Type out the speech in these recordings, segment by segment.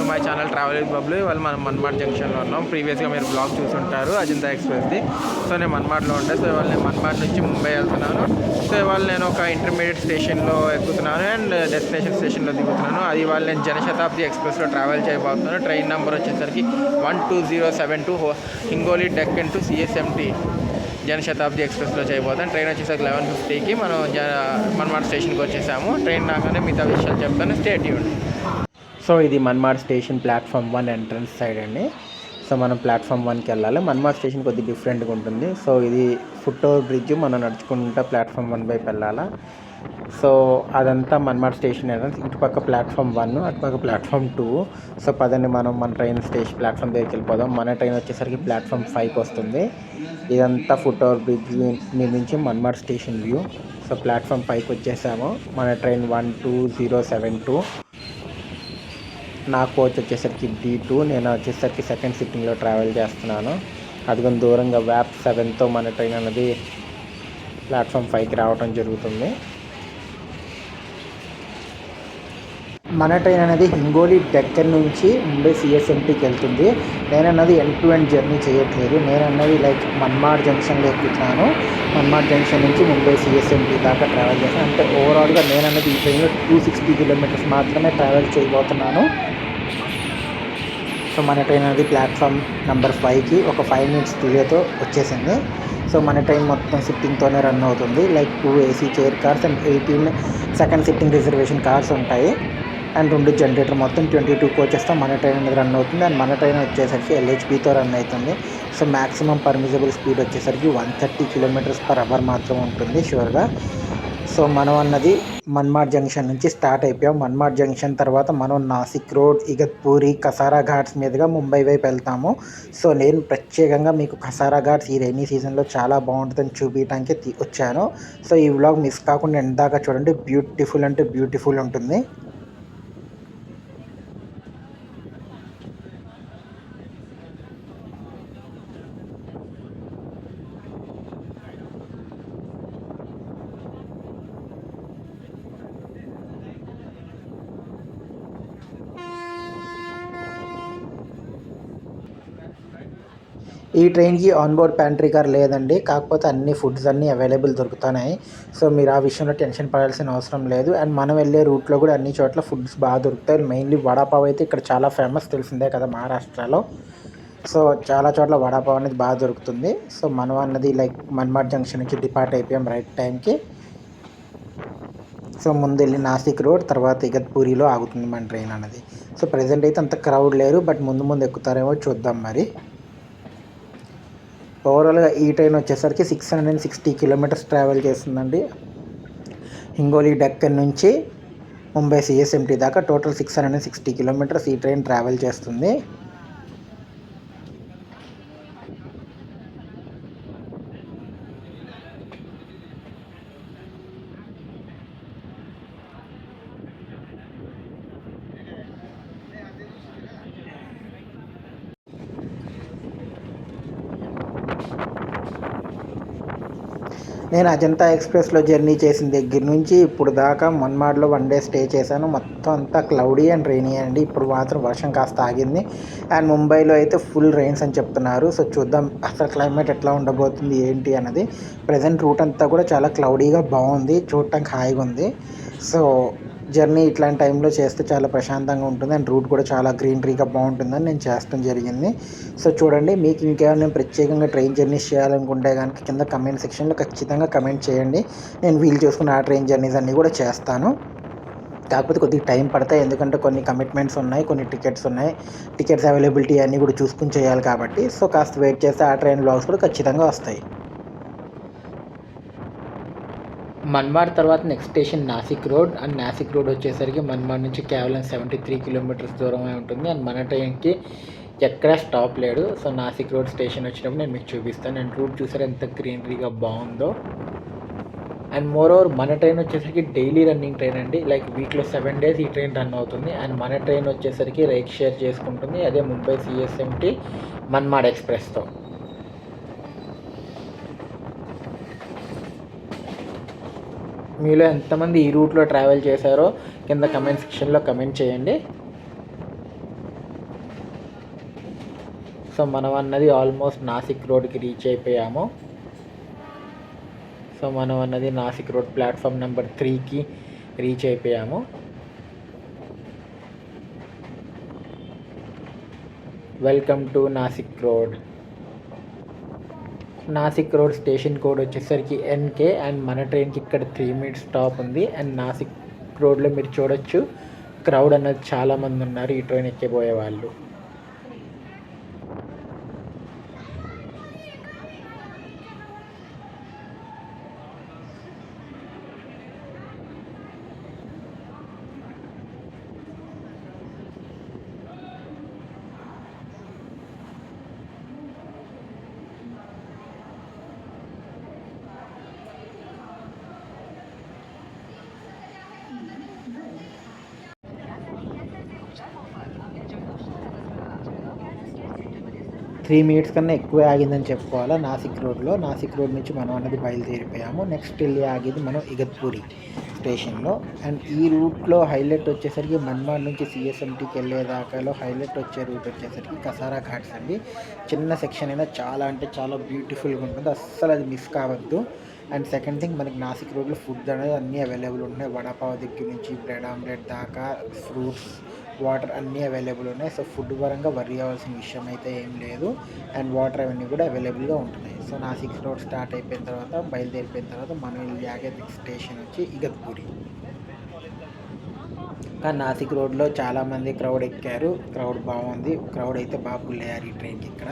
My channel travel with Bablu. ఇవాళ మనం మన్మాడ్ జంక్షన్లో ఉన్నాం. ప్రీవియస్గా మీరు బ్లాగ్ చూసుంటారు అజంతా ఎక్స్ప్రెస్ది. సో నేను మన్మాడ్లో ఉంటాను. సో ఇవాళ నేను మన్మాడ్ నుంచి ముంబై వెళ్తున్నాను. సో ఇవాళ నేను ఒక ఇంటర్మీడియట్ స్టేషన్లో ఎక్కుతున్నాను అండ్ డెస్టినేషన్ స్టేషన్లో దిగుతున్నాను. అది ఇవాళ నేను జనశతాబ్ది ఎక్స్ప్రెస్లో ట్రావెల్ చేయబోతున్నాను. ట్రైన్ నెంబర్ వచ్చేసరికి 12072 హింగోలి డెక్కన్ టు సిఎస్ఎంటీ జనశతాబ్ది ఎక్స్ప్రెస్లో చేయబోతాను. ట్రైన్ వచ్చేసరికి 11:50కి మనం మన్మాడ్ స్టేషన్కి వచ్చేసాము. ట్రైన్ రాగానే మిగతా విషయాలు చెప్తాను. Stay tuned. సో ఇది Manmad station platform 1 entrance side అండి. సో మనం ప్లాట్ఫామ్ 1కి వెళ్ళాలి. మన్మాడ్ స్టేషన్ కొద్దిగా డిఫరెంట్గా ఉంటుంది. సో ఇది ఫుట్ ఓవర్ బ్రిడ్జ్, మనం నడుచుకుంటూ ప్లాట్ఫామ్ 1 వైపు వెళ్ళాలా. సో అదంతా మన్మాడ్ స్టేషన్ ఎంట్రన్స్. ఇటుపక్క ప్లాట్ఫామ్ 1, అటుపక్క ప్లాట్ఫామ్ 2. సో పదండి మనం మన ట్రైన్ స్టేషన్ ప్లాట్ఫామ్ దగ్గరికి వెళ్ళిపోదాం. మన ట్రైన్ వచ్చేసరికి ప్లాట్ఫామ్ 5కి వస్తుంది. ఇదంతా ఫుట్ ఓవర్ బ్రిడ్జ్ నుంచి Manmad station view. So platform 5కి వచ్చేసాము. మన ట్రైన్ 12072. నా కోచ్ వచ్చేసరికి D2. నేను వచ్చేసరికి సెకండ్ సిట్టింగ్లో ట్రావెల్ చేస్తున్నాను. అది దూరంగా వ్యాప్ 7తో మన ట్రైన్ అనేది ప్లాట్ఫామ్ 5కి రావడం జరుగుతుంది. మన ట్రైన్ అనేది హింగోలి డెక్కన్ నుంచి ముంబై సిఎస్ఎంటీకి వెళ్తుంది. నేనన్నది ఎండ్ టు ఎండ్ జర్నీ చేయట్లేదు. నేనన్నది లైక్ మన్మాడ్ జంక్షన్లో ఎక్కుతున్నాను. మన్మాడ్ జంక్షన్ నుంచి ముంబై సిఎస్ఎంటీ దాకా ట్రావెల్ చేస్తాను. అంటే ఓవరాల్గా నేనన్నది ఈ ట్రైన్లో 260 కిలోమీటర్స్ మాత్రమే ట్రావెల్ చేయబోతున్నాను. సో మన ట్రైన్ అనేది ప్లాట్ఫామ్ నెంబర్ 5కి ఒక 5 minutes డిలేతో వచ్చేసింది. సో మన ట్రైన్ మొత్తం సిట్టింగ్తోనే రన్ అవుతుంది. Like 2 AC chair cars and 18 second sitting reservation cars ఉంటాయి. అండ్ 2 జనరేటర్, మొత్తం 22 కోచెస్తో మన ట్రైన్ అనేది రన్ అవుతుంది. అండ్ మన ట్రైన్ వచ్చేసరికి LHPతో రన్ అవుతుంది. సో మ్యాక్సిమం పర్మిజబుల్ స్పీడ్ వచ్చేసరికి 130 km/h మాత్రం ఉంటుంది షూర్గా. సో మనం అన్నది మన్మాడ్ జంక్షన్ నుంచి స్టార్ట్ అయిపోయాం. మన్మాడ్ జంక్షన్ తర్వాత మనం నాసిక్ రోడ్, ఇగత్పూరి, కసారా ఘాట్స్ మీదుగా ముంబై వైపు వెళ్తాము. సో నేను ప్రత్యేకంగా మీకు కసారా ఘాట్స్ ఈ రైనీ సీజన్లో చాలా బాగుంటుందని చూపించడానికి వచ్చాను. సో ఈ వ్లాగ్ మిస్ కాకుండా ఎందాక చూడండి. బ్యూటిఫుల్ అంటే బ్యూటిఫుల్ ఉంటుంది. ఈ ట్రైన్కి ఆన్బోర్డ్ ప్యాంట్రీ కార్ లేదండి. కాకపోతే అన్ని ఫుడ్స్ అన్నీ అవైలబుల్ దొరుకుతున్నాయి. సో మీరు ఆ విషయంలో టెన్షన్ పడాల్సిన అవసరం లేదు. అండ్ మనం వెళ్ళే రూట్లో కూడా అన్ని చోట్ల ఫుడ్స్ బాగా దొరుకుతాయి. మెయిన్లీ వడాపావ్ అయితే ఇక్కడ చాలా ఫేమస్, తెలిసిందే కదా మహారాష్ట్రలో. సో చాలా చోట్ల వడాపావ్ అనేది బాగా దొరుకుతుంది. సో మనం అన్నది లైక్ మన్మాడ్ జంక్షన్ నుంచి డిపార్ట్ అయిపోయాం రైట్ టైంకి. సో ముందు వెళ్ళి నాసిక్ రోడ్, తర్వాత ఇగత్పూరిలో ఆగుతుంది మన ట్రైన్ అన్నది. సో ప్రజెంట్ అయితే అంత క్రౌడ్ లేరు, బట్ ముందు ఎక్కుతారేమో చూద్దాం మరి. ఓవరాల్గా ఈ ట్రైన్ వచ్చేసరికి 660 కిలోమీటర్స్ ట్రావెల్ చేస్తుందండి. హింగోలి డెక్కన్ నుంచి ముంబై సిఎస్ఎంటీ దాకా టోటల్ 660 కిలోమీటర్స్ ఈ ట్రైన్ ట్రావెల్ చేస్తుంది. నేను అజంతా ఎక్స్ప్రెస్లో జర్నీ చేసిన దగ్గర నుంచి ఇప్పుడు దాకా మన్మాడ్లో 1 day స్టే చేశాను. మొత్తం అంతా క్లౌడీ అండ్ రెయినీ అండి. ఇప్పుడు మాత్రం వర్షం కాస్త ఆగింది. అండ్ ముంబైలో అయితే ఫుల్ రెయిన్స్ అని చెప్తున్నారు. సో చూద్దాం అసలు క్లైమేట్ ఎట్లా ఉండబోతుంది ఏంటి అన్నది. ప్రజెంట్ రూట్ అంతా కూడా చాలా క్లౌడీగా బాగుంది, చూడటానికి హాయిగా ఉంది. సో జర్నీ ఇట్లాంటి టైంలో చేస్తే చాలా ప్రశాంతంగా ఉంటుంది. అండ్ రూట్ కూడా చాలా గ్రీనరీగా బాగుంటుందని నేను చేస్తడం జరిగింది. సో చూడండి, మీకు ఇంకేమైనా నేను ప్రత్యేకంగా ట్రైన్ జర్నీస్ చేయాలనుకుంటే కనుక కింద కమెంట్ సెక్షన్లో ఖచ్చితంగా కమెంట్ చేయండి. నేను వీలు చేసుకుని ఆ ట్రైన్ జర్నీస్ అన్నీ కూడా చేస్తాను. కాకపోతే కొద్దిగా టైం పడతాయి, ఎందుకంటే కొన్ని కమిట్మెంట్స్ ఉన్నాయి, కొన్ని టికెట్స్ ఉన్నాయి. టికెట్స్ అవైలబిలిటీ అన్నీ కూడా చూసుకుని చేయాలి కాబట్టి. సో కాస్త వెయిట్ చేస్తే ఆ ట్రైన్ వ్లాగ్స్ కూడా ఖచ్చితంగా వస్తాయి. మన్మాడ్ తర్వాత next station Nashik road. And Nashik road వచ్చేసరికి మన్మాడ్ నుంచి కేవలం 73 kilometers దూరమే ఉంటుంది. అండ్ మన ట్రైన్కి ఎక్కడా స్టాప్ లేడు. సో నాసిక్ రోడ్ స్టేషన్ వచ్చినప్పుడు నేను మీకు చూపిస్తాను. అండ్ రూట్ చూసారు ఎంత గ్రీనరీగా బాగుందో. అండ్ మోర్ ఓవర్ మన ట్రైన్ వచ్చేసరికి డైలీ రన్నింగ్ ట్రైన్ అండి. లైక్ వీక్లో 7 days ఈ ట్రైన్ రన్ అవుతుంది. అండ్ మన ట్రైన్ వచ్చేసరికి రైట్ షేర్ చేసుకుంటుంది, అదే ముంబై సిఎస్ఎంటీ మన్మాడ్ ఎక్స్ప్రెస్తో. మీలో ఎంతమంది ఈ రూట్లో ట్రావెల్ చేశారో కింద కమెంట్ సెక్షన్లో కమెంట్ చేయండి. సో మనం అన్నది ఆల్మోస్ట్ నాసిక్ రోడ్కి రీచ్ అయిపోయాము. సో మనం అన్నది నాసిక్ రోడ్ ప్లాట్ఫామ్ నెంబర్ 3కి రీచ్ అయిపోయాము. Welcome to Nashik road. Nashik road station code వచ్చేసరికి NK అండ్ మన ట్రైన్కి ఇక్కడ 3 minutes స్టాప్ ఉంది. అండ్ నాసిక్ రోడ్లో మీరు చూడొచ్చు క్రౌడ్ అన్నది చాలామంది ఉన్నారు ఈ ట్రైన్ ఎక్కిపోయే వాళ్ళు. త్రీ మినిట్స్ కన్నా ఎక్కువే ఆగిందని చెప్పుకోవాలా నాసిక్ రోడ్లో. నాసిక్ రోడ్ నుంచి మనం అన్నది బయలుదేరిపోయాము. నెక్స్ట్ వెళ్ళి ఆగేది మనం ఇగత్పూరి స్టేషన్లో. అండ్ ఈ రూట్లో హైలైట్ వచ్చేసరికి మన్మాడ్ నుంచి CSMTకి వెళ్ళేదాకాలో హైలైట్ వచ్చే రూట్ వచ్చేసరికి కసారా ఘాట్స్ అండి. చిన్న సెక్షన్ అయినా చాలా అంటే చాలా బ్యూటిఫుల్గా ఉంటుంది, అస్సలు అది మిస్ కావద్దు. అండ్ సెకండ్ థింగ్, మనకి నాసిక్ రోడ్లో ఫుడ్ అనేది అన్నీ అవైలబుల్ ఉన్నాయి. వడాపావ్ దగ్గర నుంచి బ్రెడ్ ఆమ్లెట్ దాకా ఫ్రూట్స్, వాటర్ అన్నీ అవైలబుల్ ఉన్నాయి. సో ఫుడ్ పరంగా వర్రీ అవ్వాల్సిన విషయం అయితే ఏం లేదు. అండ్ వాటర్ అవన్నీ కూడా అవైలబుల్గా ఉంటున్నాయి. సో నాసిక్ రోడ్ స్టార్ట్ అయిపోయిన తర్వాత, బయలుదేరిపోయిన తర్వాత మనం వెళ్ళి ఆగే స్టేషన్ వచ్చి ఇగత్పూరి. కానీ నాసిక్ రోడ్లో చాలామంది క్రౌడ్ ఎక్కారు, క్రౌడ్ బాగుంది, క్రౌడ్ అయితే బాగా ఫుల్ అయ్యారు ఈ ట్రైన్కి ఇక్కడ.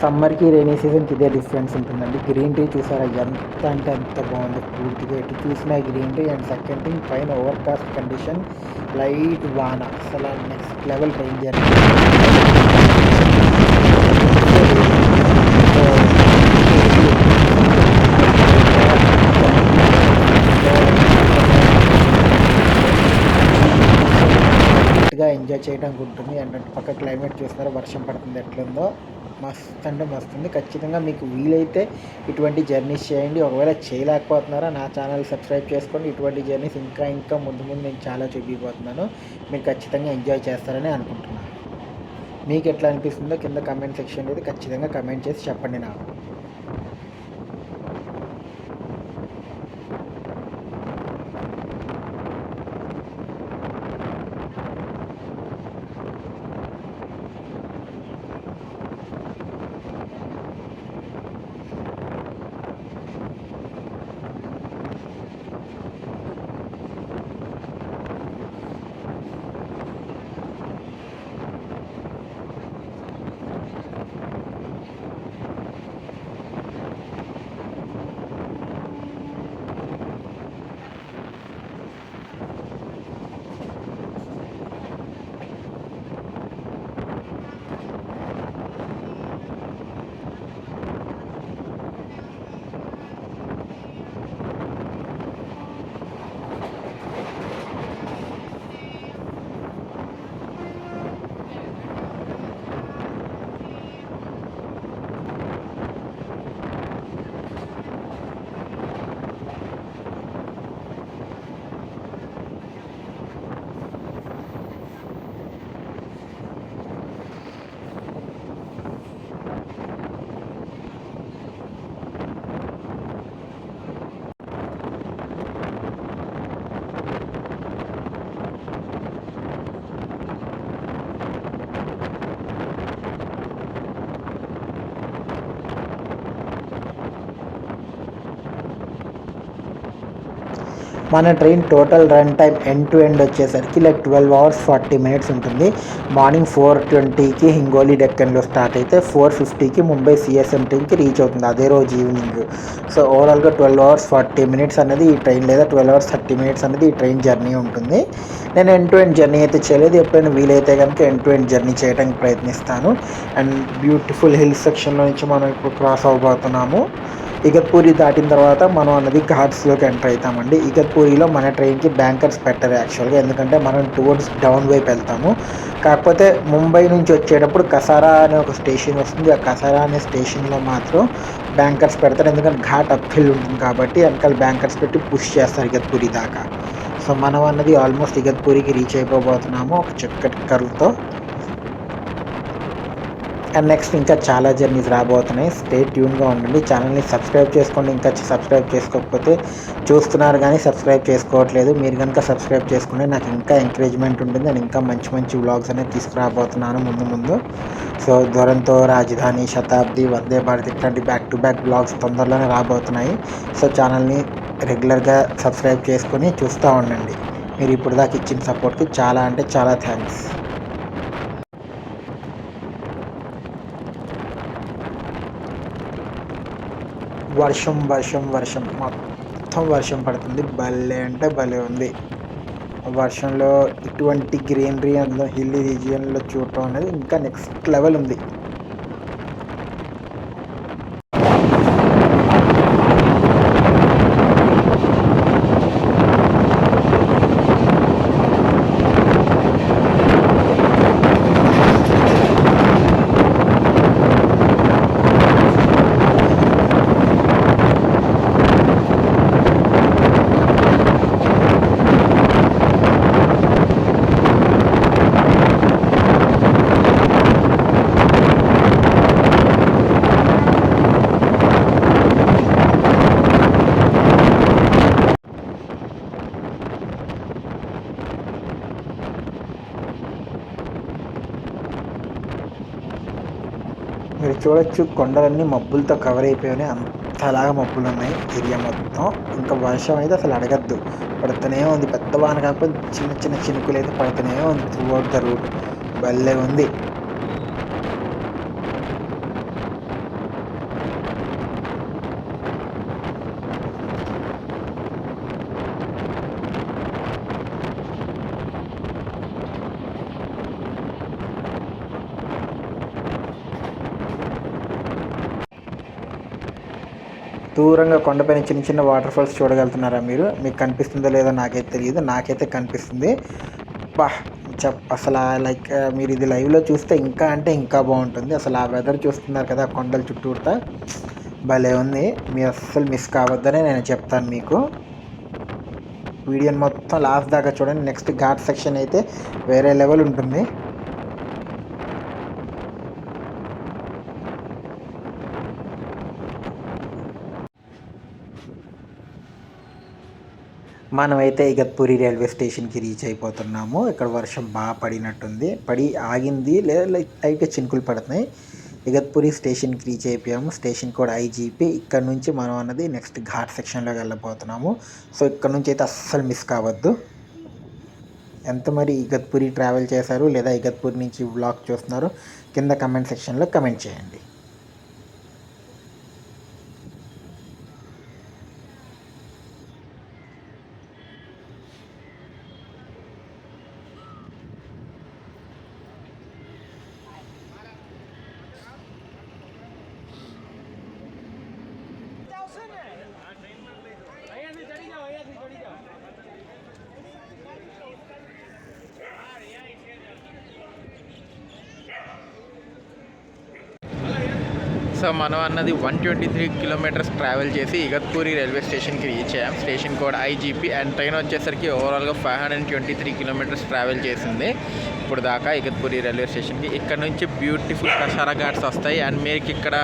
సమ్మర్కి రైనీ సీజన్కి ఇదే డిఫరెన్స్ ఉంటుందండి. గ్రీన్ టీ చూసారా ఎంత అంటే అంత బాగుంది, పూర్తిగా ఎటు చూసినా green tea. And second thing, పైన ఓవర్కాస్ట్ కండిషన్, లైట్ వాన, అసలు next level train journey. Enjoy చేయడానికి ఉంటుంది. అండ్ పక్క క్లైమేట్ చూస్తారా, వర్షం పడుతుంది ఎట్లుందో, మస్తు అంటే మస్తు ఉంది. ఖచ్చితంగా మీకు వీలైతే ఇటువంటి జర్నీస్ చేయండి. ఒకవేళ చేయలేకపోతున్నారా, నా ఛానల్ సబ్స్క్రైబ్ చేసుకోండి. ఇటువంటి జర్నీస్ ఇంకా ముందు నేను చాలా చూపిపోతున్నాను. మీరు ఖచ్చితంగా ఎంజాయ్ చేస్తారని అనుకుంటున్నాను. మీకు ఎట్లా అనిపిస్తుందో కింద కమెంట్ సెక్షన్లో అయితే ఖచ్చితంగా కమెంట్ చేసి చెప్పండి నాకు. మన train total run time end to end వచ్చేసరికి లైక్ 12 అవర్స్ 40 మినిట్స్ ఉంటుంది. మార్నింగ్ 4:20కి హింగోలి డెక్కన్లో స్టార్ట్ అయితే 4:50కి ముంబై సిఎస్ఎంటీకి రీచ్ అవుతుంది అదే రోజు ఈవినింగ్. సో ఓవరాల్గా 12 అవర్స్ 40 మినిట్స్ అనేది ఈ ట్రైన్, లేదా 12 అవర్స్ 30 మినిట్స్ అనేది ఈ ట్రైన్ జర్నీ ఉంటుంది. నేను ఎండ్ టు ఎండ్ జర్నీ అయితే చేయలేదు, ఎప్పుడైనా వీలైతే కనుక ఎండ్ టు ఎండ్ జర్నీ చేయడానికి ప్రయత్నిస్తాను. అండ్ బ్యూటిఫుల్ హిల్ సెక్షన్లో నుంచి మనం ఇప్పుడు క్రాస్ అవ్వబోతున్నాము. ఇగత్పూరి దాటిన తర్వాత మనం అన్నది ఘాట్స్లోకి ఎంటర్ అవుతామండి. ఇగత్పూరిలో మన ట్రైన్కి బ్యాంకర్స్ పెట్టరు యాక్చువల్గా, ఎందుకంటే మనం టువర్డ్స్ డౌన్ వైపు వెళ్తాము. కాకపోతే ముంబై నుంచి వచ్చేటప్పుడు కసారా అనే ఒక స్టేషన్ వస్తుంది. ఆ కసారా అనే స్టేషన్లో మాత్రం బ్యాంకర్స్ పెడతారు, ఎందుకంటే ఘాట్ అప్ హిల్ ఉంటుంది కాబట్టి వెనకాల బ్యాంకర్స్ పెట్టి పుష్ చేస్తారు ఇగత్పూరి దాకా. సో మనం అన్నది ఆల్మోస్ట్ ఇగత్పూరికి రీచ్ అయిపోబోతున్నాము ఒక చక్కటి కర్వ్తో. అండ్ నెక్స్ట్ ఇంకా చాలా జర్నీస్ రాబోతున్నాయి. స్టే ట్యూన్గా ఉండండి. ఛానల్ని సబ్స్క్రైబ్ చేసుకోండి, ఇంకా సబ్స్క్రైబ్ చేసుకోకపోతే చూస్తున్నారు కానీ సబ్స్క్రైబ్ చేసుకోవట్లేదు. మీరు కనుక సబ్స్క్రైబ్ చేసుకుంటే నాకు ఇంకా ఎంకరేజ్మెంట్ ఉంటుంది. నేను ఇంకా మంచి మంచి వ్లాగ్స్ అనేది తీసుకురాబోతున్నాను ముందు. సో దురంతో, రాజధాని, శతాబ్ది, వందే భారత్ ఇట్లాంటి బ్యాక్ టు బ్యాక్ వ్లాగ్స్ తొందరలోనే రాబోతున్నాయి. సో ఛానల్ని రెగ్యులర్గా సబ్స్క్రైబ్ చేసుకొని చూస్తూ ఉండండి. మీరు ఇప్పుడు దాకా ఇచ్చిన సపోర్ట్కి చాలా అంటే చాలా థ్యాంక్స్. వర్షం మొత్తం వర్షం పడుతుంది. భలే అంటే భలే ఉంది. వర్షంలో ఇటువంటి గ్రీనరీ అందులో హిల్ రీజియన్లో చూడటం అనేది ఇంకా నెక్స్ట్ లెవెల్ ఉంది. మీరు చూడొచ్చు కొండలన్నీ మబ్బులతో కవర్ అయిపోయినాయి. అంతలాగా మబ్బులు ఉన్నాయి ఏరియా మొత్తం. ఇంకా వర్షం అయితే అసలు అడగద్దు, పడుతూనే ఉంది. పెద్ద వాన కాకపోతే చిన్న చిన్న చినుకులు అయితే పడుతూనే ఉంది త్రూ అవుట్ ద రూట్. భలే ఉంది. దూరంగా కొండపైన చిన్న చిన్న వాటర్ ఫాల్స్ చూడగలుగుతున్నారా మీరు? మీకు కనిపిస్తుందో లేదో నాకైతే తెలియదు, నాకైతే కనిపిస్తుంది. బా అసలు లైక్ మీరు ఇది లైవ్లో చూస్తే ఇంకా అంటే ఇంకా బాగుంటుంది. అసలు ఆ వెదర్ చూస్తున్నారు కదా, కొండల చుట్టూతా భలే ఉంది. మీరు అస్సలు మిస్ కావద్దనే నేను చెప్తాను మీకు. వీడియోని మొత్తం లాస్ట్ దాకా చూడండి. నెక్స్ట్ ఘాట్ సెక్షన్ అయితే వేరే లెవెల్ ఉంటుంది. మనమైతే ఇగత్పూరి రైల్వే స్టేషన్కి రీచ్ అయిపోతున్నాము. ఇక్కడ వర్షం బాగా పడినట్టుంది, పడి ఆగింది, లేదా లైట్గా చినుకులు పడుతున్నాయి. ఇగత్పూరి స్టేషన్కి రీచ్ అయిపోయాము. Station code IGP. ఇక్కడ నుంచి మనం అన్నది నెక్స్ట్ ఘాట్ సెక్షన్లోకి వెళ్ళిపోతున్నాము. సో ఇక్కడ నుంచి అయితే అస్సలు మిస్ కావద్దు. ఎంత మరి ఇగత్పూరి ట్రావెల్ చేశారు లేదా ఇగత్పూరి నుంచి వ్లాగ్ చూస్తున్నారు కింద కమెంట్ సెక్షన్లో కమెంట్ చేయండి. సో మనం అన్నది 123 కిలోమీటర్స్ ట్రావెల్ చేసి ఇగత్పూరి రైల్వే స్టేషన్కి రీచ్ అయ్యాం. Station code IGP. And train వచ్చేసరికి ఓవరాల్గా 523 కిలోమీటర్స్ ట్రావెల్ చేసింది ఇప్పుడు దాకా ఇగత్పూరి రైల్వే స్టేషన్కి. ఇక్కడ నుంచి బ్యూటిఫుల్ కసారా ఘాట్స్ వస్తాయి. అండ్ మీకు ఇక్కడ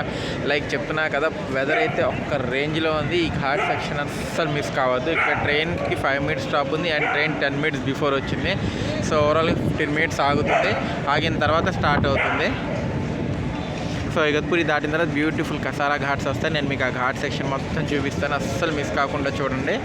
లైక్ చెప్తున్నా కదా, వెదర్ అయితే ఒక్క రేంజ్లో ఉంది. ఈ ఘాట్ సెక్షన్ అస్సలు మిస్ కావద్దు. ఇక్కడ ట్రైన్కి 5 మినిట్స్ స్టాప్ ఉంది అండ్ ట్రైన్ 10 మినిట్స్ బిఫోర్ వచ్చింది. సో ఓవరాల్గా 15 మినిట్స్ ఆగుతుంది, ఆగిన తర్వాత స్టార్ట్ అవుతుంది. సో ఇగత్పూరి దాటిన తర్వాత బ్యూటిఫుల్ కసారా ఘాట్స్ వస్తాయి. నేను మీకు ఆ ఘాట్ సెక్షన్ మొత్తం చూపిస్తాను, అస్సలు మిస్ కాకుండా చూడండి.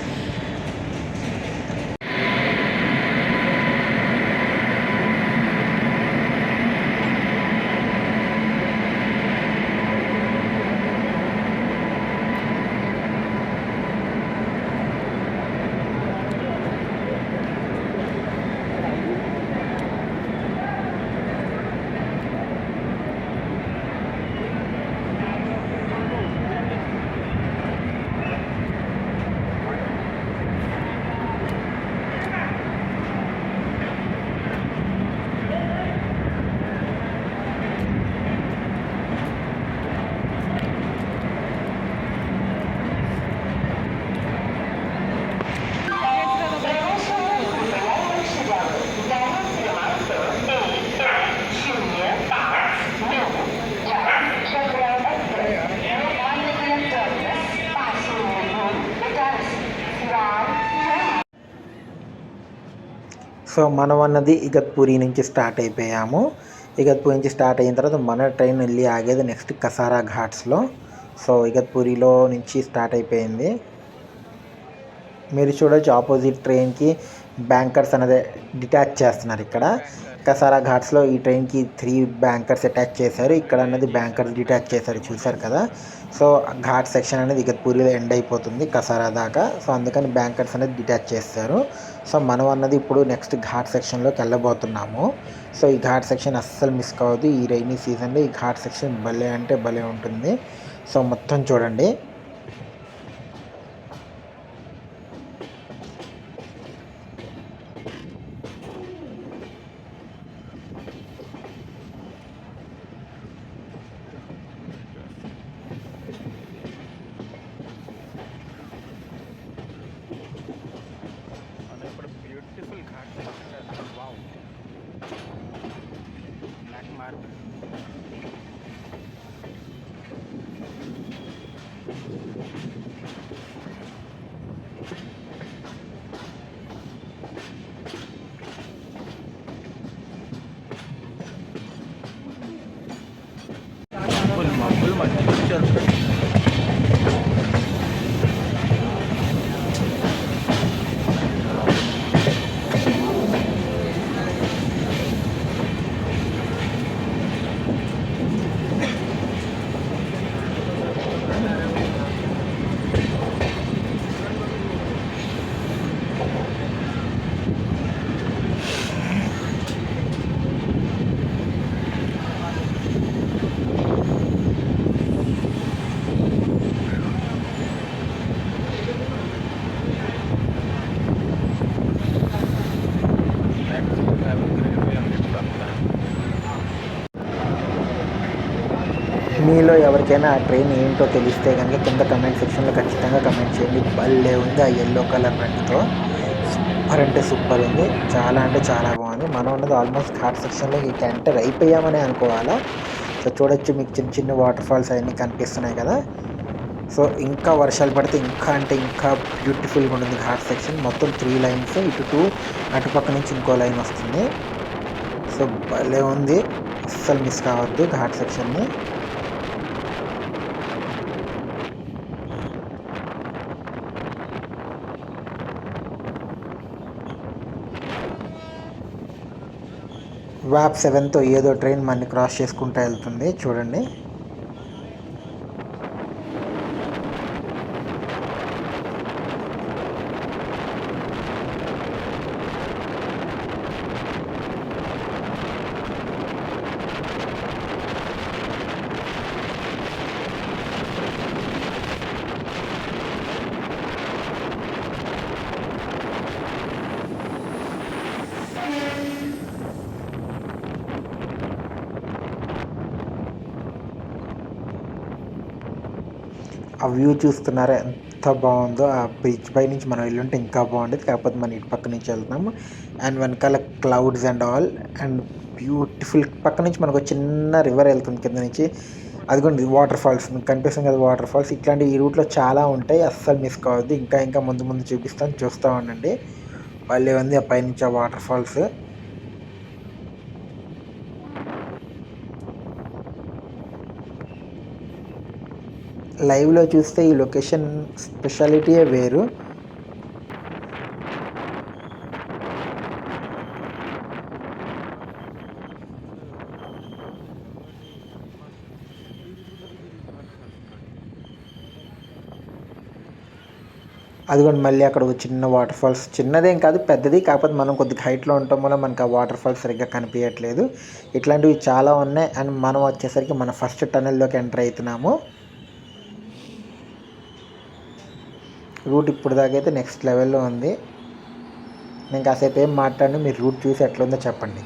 సో మనం అన్నది ఇగత్పూరి నుంచి స్టార్ట్ అయిపోయాము. ఇగత్పూరి నుంచి స్టార్ట్ అయిన తర్వాత మన ట్రైన్ వెళ్ళి ఆగేది నెక్స్ట్ కసారా ఘాట్స్లో. సో ఇగత్పూరిలో నుంచి స్టార్ట్ అయిపోయింది. మీరు చూడొచ్చు ఆపోజిట్ ట్రైన్కి బ్యాంకర్స్ అనేది డిటాచ్ చేస్తున్నారు. ఇక్కడ కసారా ఘాట్స్లో ఈ ట్రైన్కి 3 బ్యాంకర్స్ అటాచ్ చేశారు. ఇక్కడ అన్నది బ్యాంకర్స్ డిటాచ్ చేశారు, చూశారు కదా. సో ఘాట్ సెక్షన్ అనేది ఇగత్పూరిలో ఎండ్ అయిపోతుంది కసారా దాకా. సో అందుకని బ్యాంకర్స్ అనేది డిటాచ్ చేస్తారు. సో మనం అన్నది ఇప్పుడు నెక్స్ట్ ఘాట్ సెక్షన్లోకి వెళ్ళబోతున్నాము. సో ఈ ఘాట్ సెక్షన్ అస్సలు మిస్ కావద్దు. ఈ రైనీ సీజన్లో ఈ ఘాట్ సెక్షన్ భలే అంటే భలే ఉంటుంది. సో మొత్తం చూడండి. Beautiful ghat section. Wow, black marble. మబ్బులు మధ్య నుంచి వెళ్తాయి. మీలో ఎవరికైనా ఆ ట్రైన్ ఏంటో తెలిస్తే కనుక కింద కమెంట్ సెక్షన్లో ఖచ్చితంగా కమెంట్ చేయండి. భలే ఉంది ఆ ఎల్లో కలర్ రంగుతో. సూపర్ అంటే సూపర్ ఉంది. చాలా అంటే చాలా బాగుంది. మనం ఉన్నది ఆల్మోస్ట్ ఘాట్ సెక్షన్లో ఇక ఎంటర్ అయిపోయామని అనుకోవాలా. సో చూడొచ్చు, మీకు చిన్న చిన్న వాటర్ ఫాల్స్ అవన్నీ కనిపిస్తున్నాయి కదా. సో ఇంకా వర్షాలు పడితే ఇంకా అంటే ఇంకా బ్యూటిఫుల్గా ఉంటుంది ఘాట్ సెక్షన్. మొత్తం 3 లైన్స్, ఇటు 2, అటుపక్క నుంచి ఇంకో లైన్ వస్తుంది. సో భలే ఉంది, అస్సలు మిస్ కావద్దు ఘాట్ సెక్షన్ని. వ్యాప్ 7తో ఏదో ట్రైన్ మనని క్రాస్ చేసుకుంటూ వెళ్తుంది చూడండి. ఆ వ్యూ చూస్తున్నారా ఎంత బాగుందో. ఆ బ్రిడ్జ్ పై నుంచి మనం వెళ్ళుంటే ఇంకా బాగుండేది, కాకపోతే మనం ఇటు పక్క నుంచి వెళ్తున్నాము. అండ్ వెనకాల clouds and all, and beautiful. పక్క నుంచి మనకు చిన్న రివర్ వెళ్తుంది కింద నుంచి, అది కూడా వాటర్ ఫాల్స్ కనిపిస్తుంది కదా. వాటర్ ఫాల్స్ ఇట్లాంటి ఈ రూట్లో చాలా ఉంటాయి, అస్సలు మిస్ కావద్దు. ఇంకా ఇంకా ముందు ముందు చూపిస్తాను, చూస్తూ ఉండండి. భలే ఉంది ఆ పైనుంచి ఆ వాటర్ ఫాల్స్. లైవ్లో చూస్తే ఈ లొకేషన్ స్పెషాలిటీయే వేరు. అదిగోండి మళ్ళీ అక్కడ ఒక చిన్న వాటర్ ఫాల్స్, చిన్నదేం కాదు పెద్దది, కాకపోతే మనం కొద్దిగా హైట్లో ఉండటం వల్ల మనకు ఆ వాటర్ ఫాల్స్ సరిగ్గా కనిపించట్లేదు. ఇట్లాంటివి చాలా ఉన్నాయి. అండ్ మనం వచ్చేసరికి మన ఫస్ట్ టనెల్లోకి ఎంటర్ అవుతున్నాము. రూట్ ఇప్పుడు దాకైతే నెక్స్ట్ లెవెల్లో ఉంది. నేను కాసేపు ఏం మాట్లాడినా మీరు రూట్ చూసి ఎట్లుందో చెప్పండి.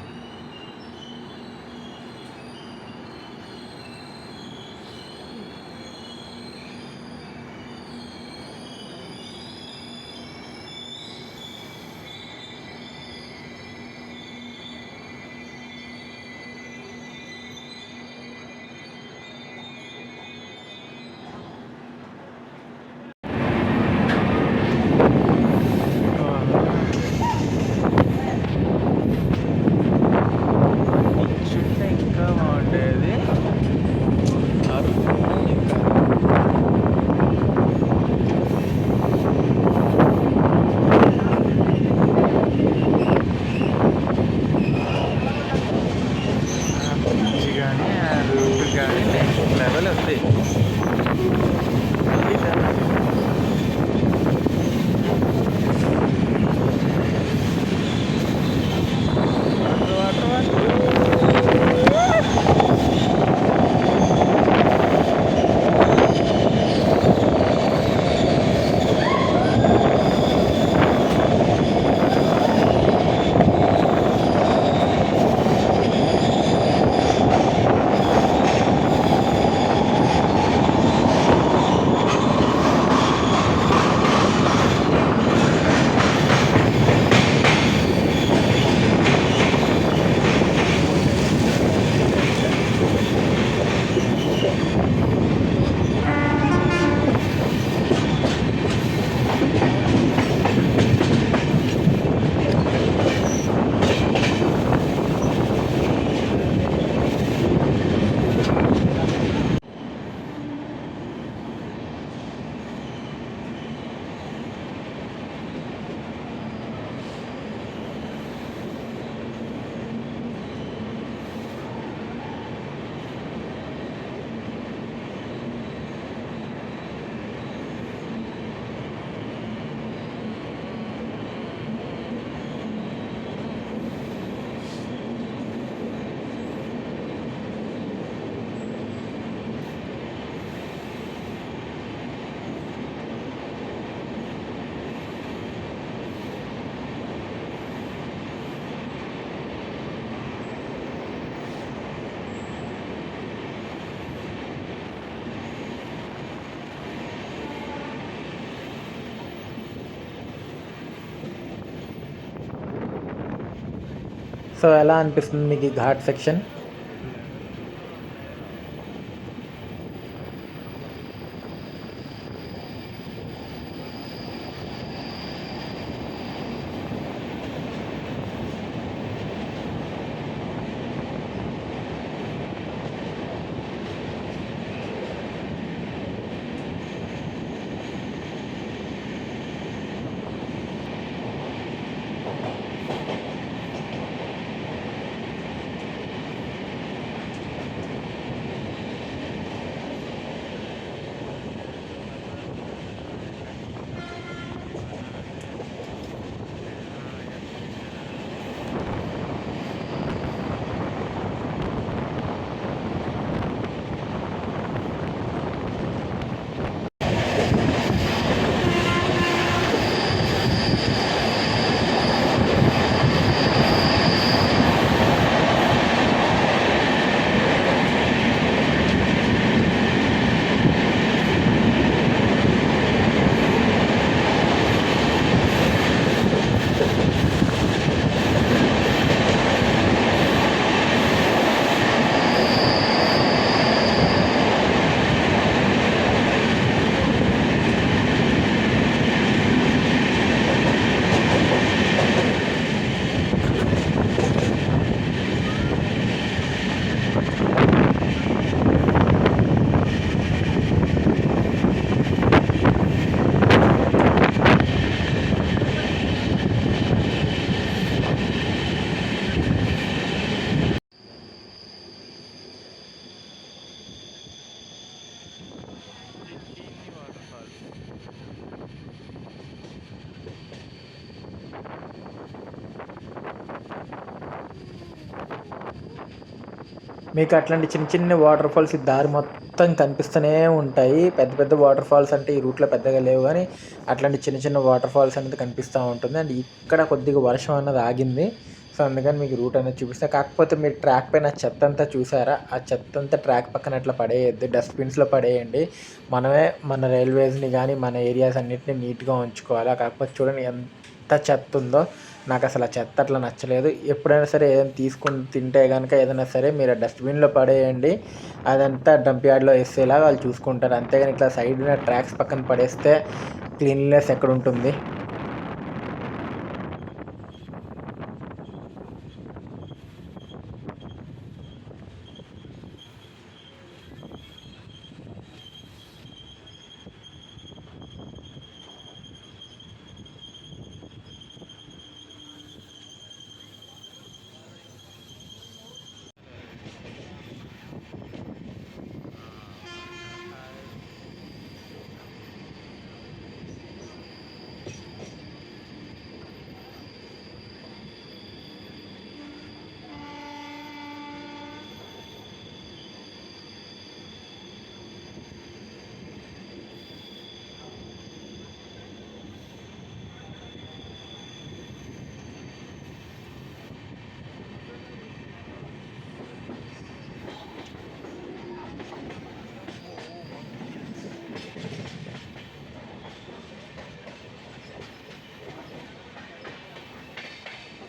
సో ఎలా అనిపిస్తుంది మీకు ఈ ఘాట్ సెక్షన్? మీకు అట్లాంటి చిన్న చిన్న వాటర్ ఫాల్స్ ఈ దారి మొత్తం కనిపిస్తూనే ఉంటాయి. పెద్ద పెద్ద వాటర్ ఫాల్స్ అంటే ఈ రూట్లో పెద్దగా లేవు కానీ అట్లాంటి చిన్న చిన్న వాటర్ ఫాల్స్ అనేది కనిపిస్తూ ఉంటుంది. అండ్ ఇక్కడ కొద్దిగా వర్షం అన్నది ఆగింది. సో అందుకని మీకు రూట్ అనేది చూపిస్తాను. కాకపోతే మీరు ట్రాక్ పైన చెత్త అంతా చూసారా? ఆ చెత్త అంతా ట్రాక్ పక్కన అట్లా పడేయద్దు, డస్ట్బిన్స్లో పడేయండి. మనమే మన రైల్వేస్ని కానీ మన ఏరియాస్ అన్నింటినీ నీట్గా ఉంచుకోవాలి. కాకపోతే చూడండి ఎంత చెత్త ఉందో. నాకు అసలు ఆ చెత్త అట్లా నచ్చలేదు. ఎప్పుడైనా సరే ఏదైనా తీసుకుని తింటే కనుక ఏదైనా సరే మీరు ఆ డస్ట్బిన్లో పడేయండి. అదంతా డంప్ యార్డ్లో వేసేలా వాళ్ళు చూసుకుంటారు. అంతేగాని ఇట్లా సైడ్న ట్రాక్స్ పక్కన పడేస్తే క్లీన్లెస్ ఎక్కడ ఉంటుంది?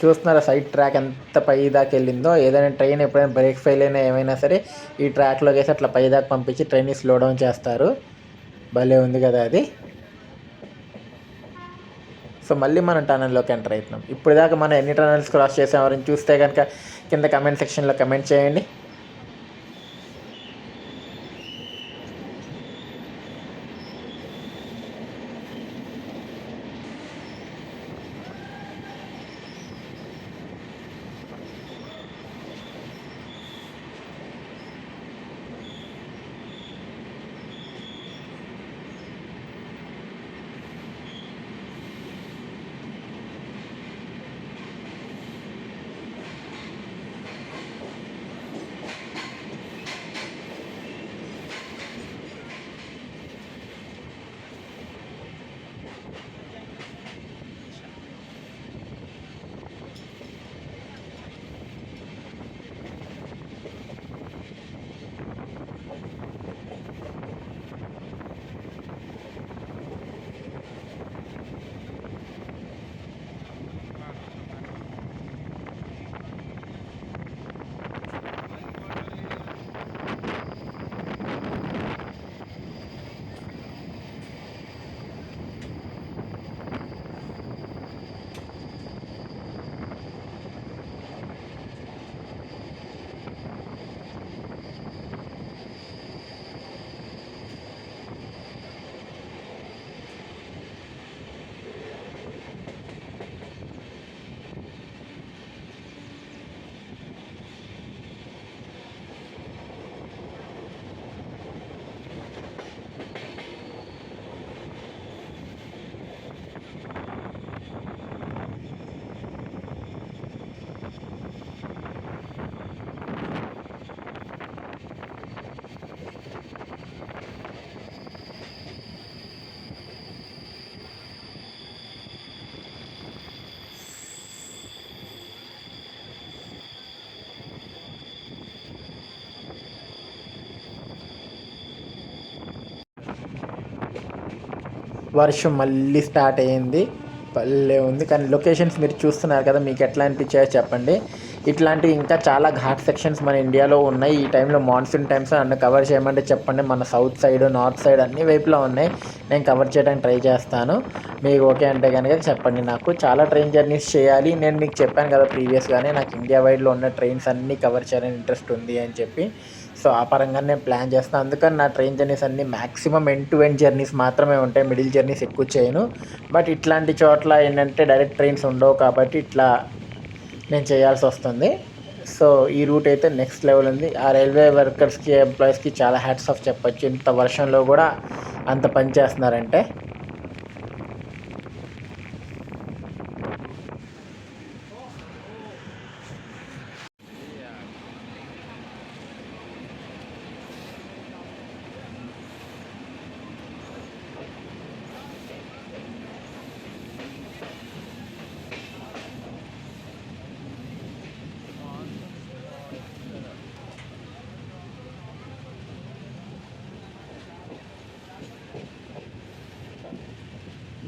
చూస్తున్నారా సైడ్ ట్రాక్ ఎంత పై దాకా వెళ్ళిందో? ఏదైనా ట్రైన్ ఎప్పుడైనా బ్రేక్ ఫెయిల్ అయినా ఏమైనా సరే ఈ ట్రాక్లో వేసి అట్లా పై దాకా పంపించి ట్రైన్ని స్లో డౌన్ చేస్తారు. భలే ఉంది కదా అది. సో మళ్ళీ మనం టనల్లోకి ఎంటర్ అవుతున్నాం. ఇప్పుడు దాకా మనం ఎన్ని టనల్స్ క్రాస్ చేసామని చూస్తే కనుక కింద కమెంట్ సెక్షన్లో కమెంట్ చేయండి. వర్షం మళ్ళీ స్టార్ట్ అయ్యింది. భలే ఉంది. కానీ లొకేషన్స్ మీరు చూస్తున్నారు కదా, మీకు ఎట్లా అనిపించాయో చెప్పండి. ఇట్లాంటివి ఇంకా చాలా ఘాట్ సెక్షన్స్ మన ఇండియాలో ఉన్నాయి. ఈ టైంలో మాన్సూన్ టైమ్స్ నన్ను కవర్ చేయమంటే చెప్పండి. మన సౌత్ సైడ్, నార్త్ సైడ్ అన్ని వైపులో ఉన్నాయి. నేను కవర్ చేయడానికి ట్రై చేస్తాను. మీకు ఓకే అంటే కనుక చెప్పండి. నాకు చాలా ట్రైన్ జర్నీస్ చేయాలి. నేను మీకు చెప్పాను కదా ప్రీవియస్గానే, నాకు ఇండియా వైడ్లో ఉన్న ట్రైన్స్ అన్నీ కవర్ చేయాలని ఇంట్రెస్ట్ ఉంది అని చెప్పి. సో ఆ పరంగా నేను ప్లాన్ చేస్తాను. అందుకని నా ట్రైన్ జర్నీస్ అన్నీ maximum end to end journeys మాత్రమే ఉంటాయి. మిడిల్ జర్నీస్ ఎక్కువ చేయను. బట్ ఇట్లాంటి చోట్ల ఏంటంటే డైరెక్ట్ ట్రైన్స్ ఉండవు కాబట్టి ఇట్లా నేను చేయాల్సి వస్తుంది. సో ఈ రూట్ అయితే నెక్స్ట్ లెవెల్ ఉంది. ఆ రైల్వే వర్కర్స్కి, ఎంప్లాయీస్కి చాలా హ్యాట్స్ ఆఫ్ చెప్పొచ్చు. ఇంత వర్షంలో కూడా అంత పని చేస్తున్నారంటే.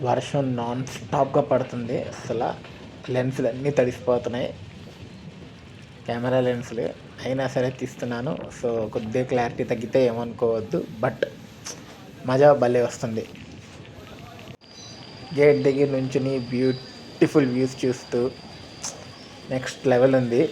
వర్షం నాన్ స్టాప్గా పడుతుంది. అసలు లెన్సులు అన్నీ తడిసిపోతున్నాయి, కెమెరా లెన్సులు. అయినా సరే తీస్తున్నాను. సో కొద్దిగా క్లారిటీ తగ్గితే ఏమనుకోవద్దు. బట్ మజా భలే వస్తుంది. గేట్ దగ్గర నుంచి బ్యూటిఫుల్ వ్యూస్ చూస్తూ నెక్స్ట్ లెవెల్ ఉంది.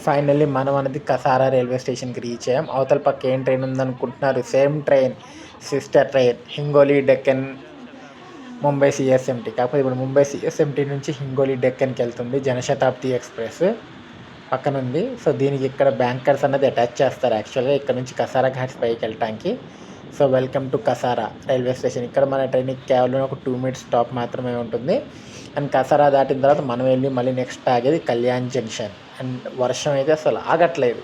ఫైనల్లీ మనం అనేది కసారా రైల్వే స్టేషన్కి రీచ్ అయ్యాం. అవతల పక్క ఏం ట్రైన్ ఉందనుకుంటున్నారు? Same train, sister train, Hingoli Deccan Mumbai CSMT. కాకపోతే ఇప్పుడు ముంబై సిఎస్ఎంటీ నుంచి హింగోలి డెక్కన్కి వెళ్తుంది జనశతాబ్ది ఎక్స్ప్రెస్ పక్కన ఉంది. సో దీనికి ఇక్కడ బ్యాంకర్స్ అన్నది అటాచ్ చేస్తారు యాక్చువల్గా, ఇక్కడ నుంచి కసారా ఘాట్స్ పైకి వెళ్ళటానికి. So welcome to Kasara railway station. ఇక్కడ మన ట్రైన్కి కేవలం ఒక 2 minutes స్టాప్ మాత్రమే ఉంటుంది. అండ్ కసారా దాటిన తర్వాత మనం వెళ్ళి మళ్ళీ నెక్స్ట్ ఆగేది కళ్యాణ్ జంక్షన్. అండ్ వర్షం అయితే అసలు ఆగట్లేదు.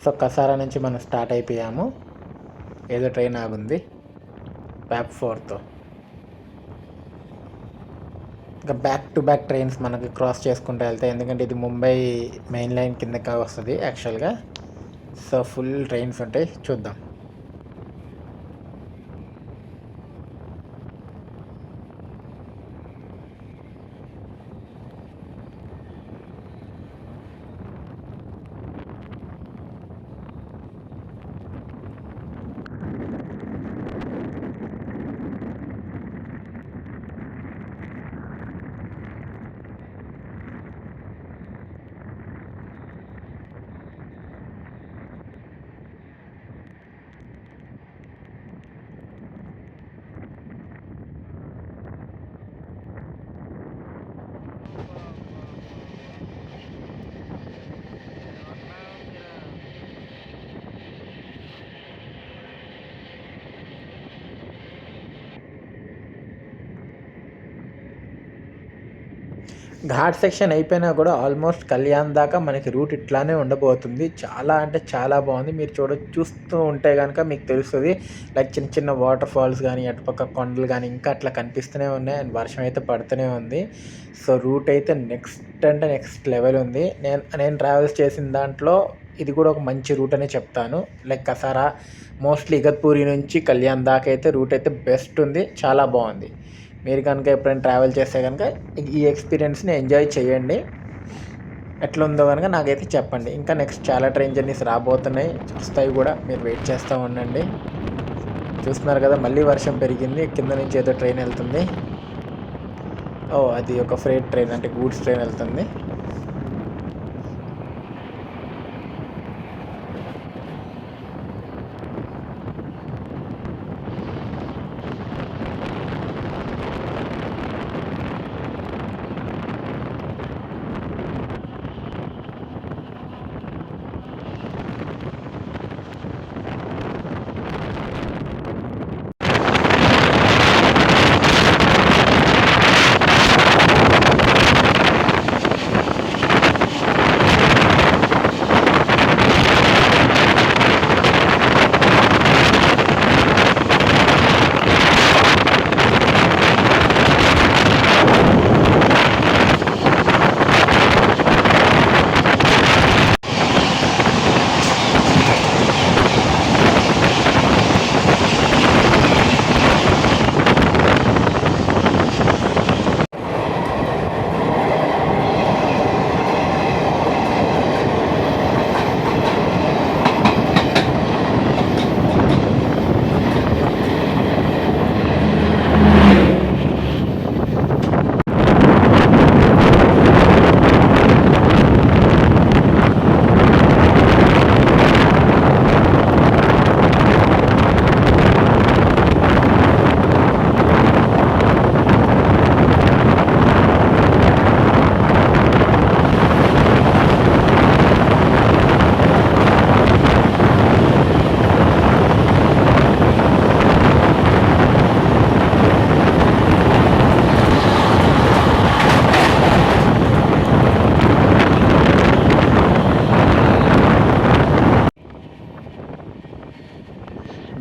సో కసారా నుంచి మనం స్టార్ట్ అయిపోయాము. ఏదో ట్రైన్ ఆగుంది ప్యాప్ 4తో. ఇంకా బ్యాక్ టు బ్యాక్ ట్రైన్స్ మనకి క్రాస్ చేసుకుంటూ వెళ్తాయి, ఎందుకంటే ఇది ముంబై మెయిన్ లైన్ కిందకి వస్తుంది యాక్చువల్గా. సో ఫుల్ ట్రైన్స్ ఉంటాయి, చూద్దాం. ఘాట్ సెక్షన్ అయిపోయినా కూడా ఆల్మోస్ట్ కళ్యాణ్ దాకా మనకి రూట్ ఇట్లానే ఉండబోతుంది. చాలా అంటే చాలా బాగుంది. మీరు చూస్తూ ఉంటే కనుక మీకు తెలుస్తుంది. లైక్ చిన్న చిన్న వాటర్ ఫాల్స్ కానీ, అటుపక్క కొండలు కానీ ఇంకా అట్లా కనిపిస్తూనే ఉన్నాయి. అండ్ వర్షం అయితే పడుతూనే ఉంది. సో రూట్ అయితే నెక్స్ట్ అంటే నెక్స్ట్ లెవెల్ ఉంది. నేను ట్రావెల్స్ చేసిన దాంట్లో ఇది కూడా ఒక మంచి రూట్ అనే చెప్తాను. లైక్ కసారా మోస్ట్లీ ఇగత్పూరి నుంచి కళ్యాణ్ దాకా అయితే రూట్ అయితే బెస్ట్ ఉంది. చాలా బాగుంది. మీరు కనుక ఎప్పుడైనా ట్రావెల్ చేస్తే కనుక ఈ ఎక్స్పీరియన్స్ని ఎంజాయ్ చేయండి. ఎట్లా ఉందో కనుక నాకైతే చెప్పండి. ఇంకా నెక్స్ట్ చాలా ట్రైన్ జర్నీస్ రాబోతున్నాయి, వస్తాయి కూడా. మీరు వెయిట్ చేస్తూ ఉండండి. చూస్తున్నారు కదా, మళ్ళీ వర్షం పెరిగింది. కింద నుంచి ఏదో ట్రైన్ వెళ్తుంది. అది ఒక ఫ్రైట్ ట్రైన్, అంటే గూడ్స్ ట్రైన్ వెళ్తుంది.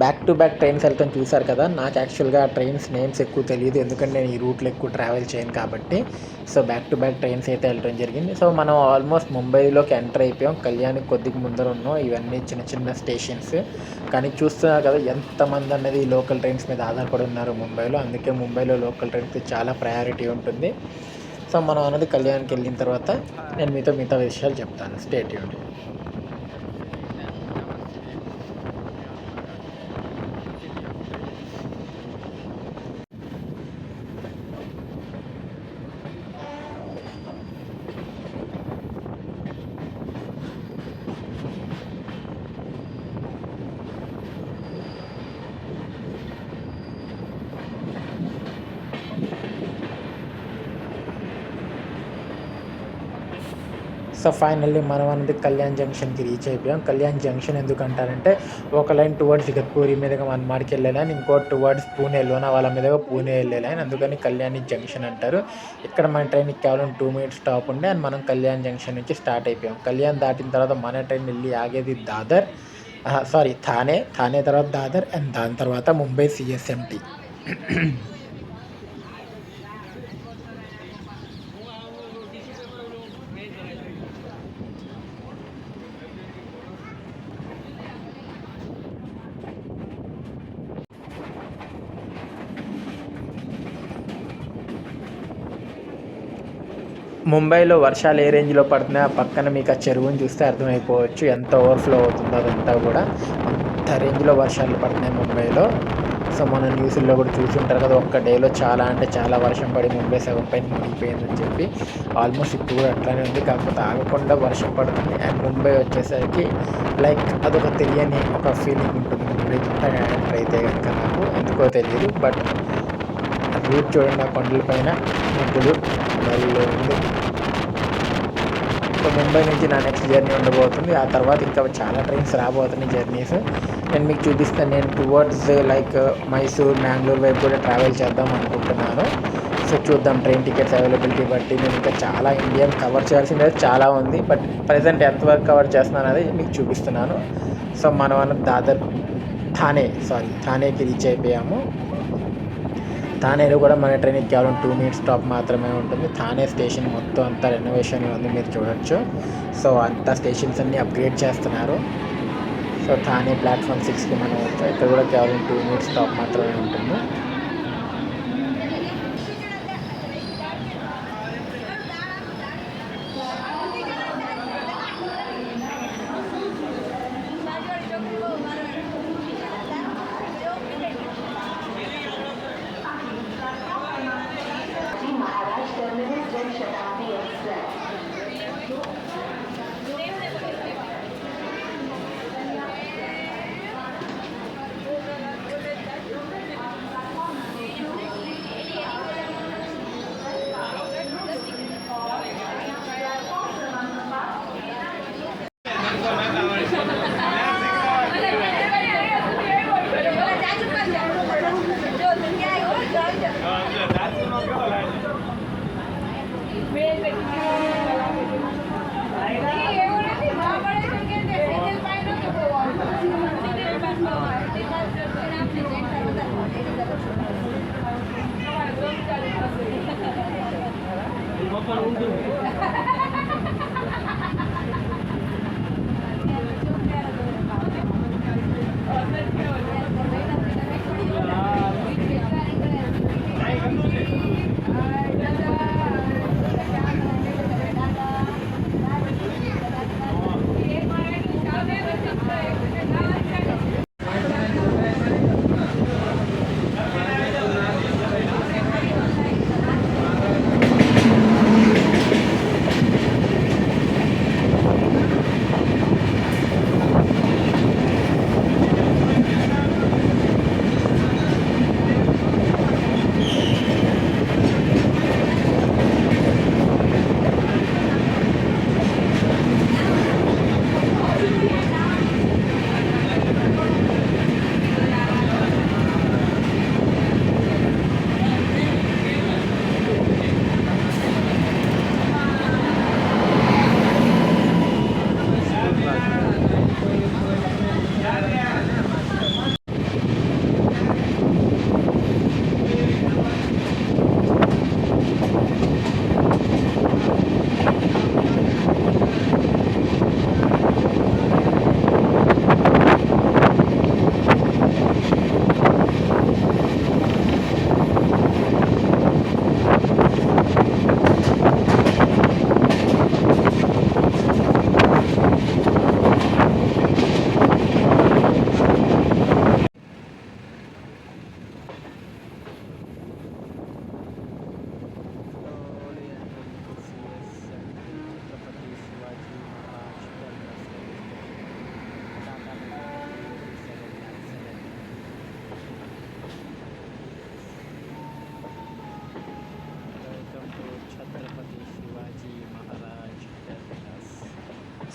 బ్యాక్ టు బ్యాక్ ట్రైన్స్ వెళ్తాం చూసారు కదా. నాకు యాక్చువల్గా ట్రైన్స్ నేమ్స్ ఎక్కువ తెలియదు, ఎందుకంటే నేను ఈ రూట్లో ఎక్కువ ట్రావెల్ చేయను కాబట్టి. So back to back trains అయితే వెళ్ళడం జరిగింది. సో మనం ఆల్మోస్ట్ ముంబైలోకి ఎంటర్ అయిపోయాం. కళ్యాణ్కి కొద్దిగా ముందర ఉన్నాం. ఇవన్నీ చిన్న చిన్న స్టేషన్స్, కానీ చూస్తున్నారు కదా ఎంతమంది అనేది లోకల్ ట్రైన్స్ మీద ఆధారపడి ఉన్నారు ముంబైలో. అందుకే ముంబైలో లోకల్ ట్రైన్స్ చాలా ప్రయారిటీ ఉంటుంది. సో మనం అనేది కళ్యాణ్కి వెళ్ళిన తర్వాత నేను మిగతా విషయాలు చెప్తాను. Stay tuned. సో ఫైనల్లీ మనం అనేది కళ్యాణ్ జంక్షన్కి రీచ్ అయిపోయాం. కళ్యాణ్ జంక్షన్ ఎందుకు అంటారంటే, ఒక లైన్ టువర్డ్స్ ఇగత్పూరి మీదుగా మన్మాడ్కి వెళ్ళే లైన్, ఇంకోటి టువర్డ్స్ పూణే లోనావాలా మీదుగా పూణే వెళ్ళే లైన్. అందుకని కళ్యాణి జంక్షన్ అంటారు. ఇక్కడ మన ట్రైన్కి కేవలం 2 minutes స్టాప్ ఉండే, అండ్ మనం కళ్యాణ్ జంక్షన్ నుంచి స్టార్ట్ అయిపోయాం. కళ్యాణ్ దాటిన తర్వాత మన ట్రైన్ వెళ్ళి ఆగేది దాదర్, థానే తర్వాత దాదర్, అండ్ దాని తర్వాత ముంబై CSMT. ముంబైలో వర్షాలు ఏ రేంజ్లో పడుతున్నాయో పక్కన మీకు ఆ చెరువుని చూస్తే అర్థమైపోవచ్చు ఎంత ఓవర్ఫ్లో అవుతుందో. అదంతా కూడా అంత రేంజ్లో వర్షాలు పడుతున్నాయి ముంబైలో. సో మన న్యూస్లో కూడా చూసుంటారు కదా, ఒక్క డేలో చాలా అంటే చాలా వర్షం పడి ముంబై సగం పైన మునిగిపోయిందని చెప్పి. ఆల్మోస్ట్ ఇప్పుడు కూడా అట్లానే ఉంది, కాకపోతే ఆగకుండా వర్షం పడుతుంది. అండ్ ముంబై వచ్చేసరికి లైక్ అదొక తెలియని ఒక ఫీలింగ్ ఉంటుంది ముంబై ఎంటర్ అయితే కనుక. నాకు ఎందుకో తెలియదు, బట్ రూట్ చూడండి, ఆ కొండల పైన మధ్యలో మళ్ళీ ఉంది. సో ముంబై నుంచి నా నెక్స్ట్ జర్నీ ఉండబోతుంది. ఆ తర్వాత ఇంకా చాలా ట్రైన్స్ రాబోతున్నాయి జర్నీస్. నేను మీకు చూపిస్తాను. నేను టువర్డ్స్ లైక్ మైసూర్, మ్యాంగ్లూర్ వైపు కూడా ట్రావెల్ చేద్దాం అనుకుంటున్నాను. సో చూద్దాం ట్రైన్ టికెట్స్ అవైలబిలిటీ బట్టి. నేను ఇంకా చాలా ఇండియన్ కవర్ చేయాల్సింది చాలా ఉంది, బట్ ప్రజెంట్ ఎంతవరకు కవర్ చేస్తున్నాను అనేది మీకు చూపిస్తున్నాను. సో మనం అన్న దాదర్ థానేకి రీచ్ అయిపోయాము. థానేలో కూడా మన ట్రైన్కి కేవలం 2 మినిట్స్ స్టాప్ మాత్రమే ఉంటుంది. థానే స్టేషన్ మొత్తం అంతా రెనోవేషన్లో ఉంది, మీరు చూడొచ్చు. సో అంతా స్టేషన్స్ అన్నీ అప్గ్రేడ్ చేస్తున్నారు. సో థానే ప్లాట్ఫామ్ 6కి మనం వచ్చాం. ఇక్కడ కూడా కేవలం 2 మినిట్స్ స్టాప్ మాత్రమే ఉంటుంది.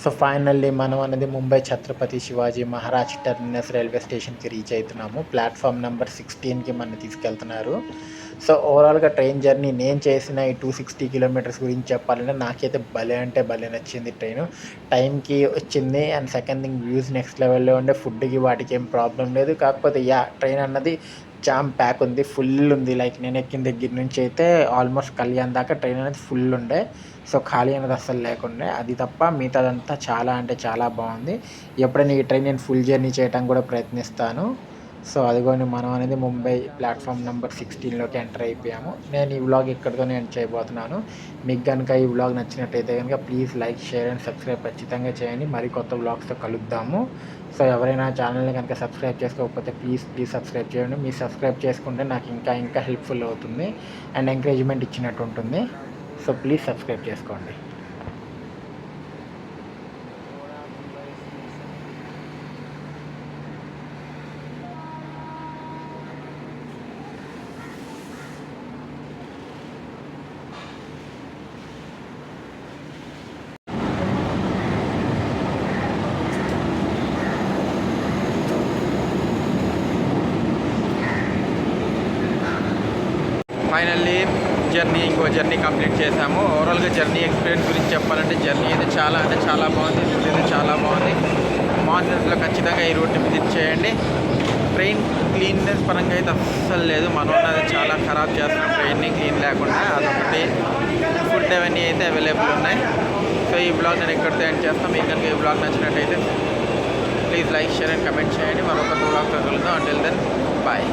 సో ఫైనల్లీ మనం అనేది ముంబై ఛత్రపతి శివాజీ మహారాజ్ టెర్మినస్ రైల్వే స్టేషన్కి రీచ్ అవుతున్నాము. ప్లాట్ఫామ్ నెంబర్ 16కి మన తీసుకెళ్తున్నారు. సో ఓవరాల్గా ట్రైన్ జర్నీ నేను చేసిన ఈ 260 కిలోమీటర్స్ గురించి చెప్పాలంటే నాకైతే భలే అంటే భలే నచ్చింది. ట్రైన్ టైంకి వచ్చింది. And second thing views next లెవెల్లో ఉండే, ఫుడ్కి వాటికి ఏం ప్రాబ్లం లేదు. కాకపోతే ట్రైన్ అన్నది జామ్ ప్యాక్ ఉంది, ఫుల్ ఉంది. లైక్ నేను ఎక్కిన దగ్గర నుంచి అయితే ఆల్మోస్ట్ కళ్యాణ్ దాకా ట్రైన్ అనేది ఫుల్ ఉండే. సో ఖాళీ అనేది అస్సలు లేకుండే. అది తప్ప మిగతాదంతా చాలా అంటే చాలా బాగుంది. ఎప్పుడైనా ఈ ట్రైన్ నేను ఫుల్ జర్నీ చేయడానికి కూడా ప్రయత్నిస్తాను. సో అదిగోని మనం అనేది ముంబై ప్లాట్ఫామ్ నెంబర్ 16లోకి ఎంటర్ అయిపోయాము. నేను ఈ వ్లాగ్ ఇక్కడితో నేను చేయబోతున్నాను. మీకు కనుక ఈ వ్లాగ్ నచ్చినట్టయితే కనుక please like, share and subscribe ఖచ్చితంగా చేయండి. మరి కొత్త వ్లాగ్స్తో కలుద్దాము. సో ఎవరైనా ఛానల్ని కనుక సబ్స్క్రైబ్ చేసుకోకపోతే ప్లీజ్ సబ్స్క్రైబ్ చేయండి. మీరు సబ్స్క్రైబ్ చేసుకుంటే నాకు ఇంకా హెల్ప్ఫుల్ అవుతుంది అండ్ ఎంకరేజ్మెంట్ ఇచ్చినట్టు ఉంటుంది. సో ప్లీజ్ సబ్స్క్రైబ్ చేసుకోండి. ఫైనల్లీ జర్నీ ఇంకో జర్నీ కంప్లీట్ చేసాము. ఓవరాల్గా జర్నీ ఎక్స్పీరియన్స్ గురించి చెప్పాలంటే జర్నీ అయితే చాలా అంటే చాలా బాగుంది. రూట్ అయితే చాలా బాగుంది. మాన్సూన్స్లో ఖచ్చితంగా ఈ రూట్ని విజిట్ చేయండి. ట్రైన్ క్లీన్నెస్ పరంగా అయితే అస్సలు లేదు. మనం అది చాలా ఖరాబ్ చేస్తున్నాం ట్రైన్ని క్లీన్ లేకుండా. అదొకటి. ఫుడ్ అవన్నీ అయితే అవైలబుల్ ఉన్నాయి. సో ఈ బ్లాగ్ నేను ఎక్కడితో ఎండ్ చేస్తాను. మీకు కనుక ఈ బ్లాగ్ నచ్చినట్టయితే please like, share and comment చేయండి. మరొక బ్లాగ్తో కలుద్దాం. Until then bye.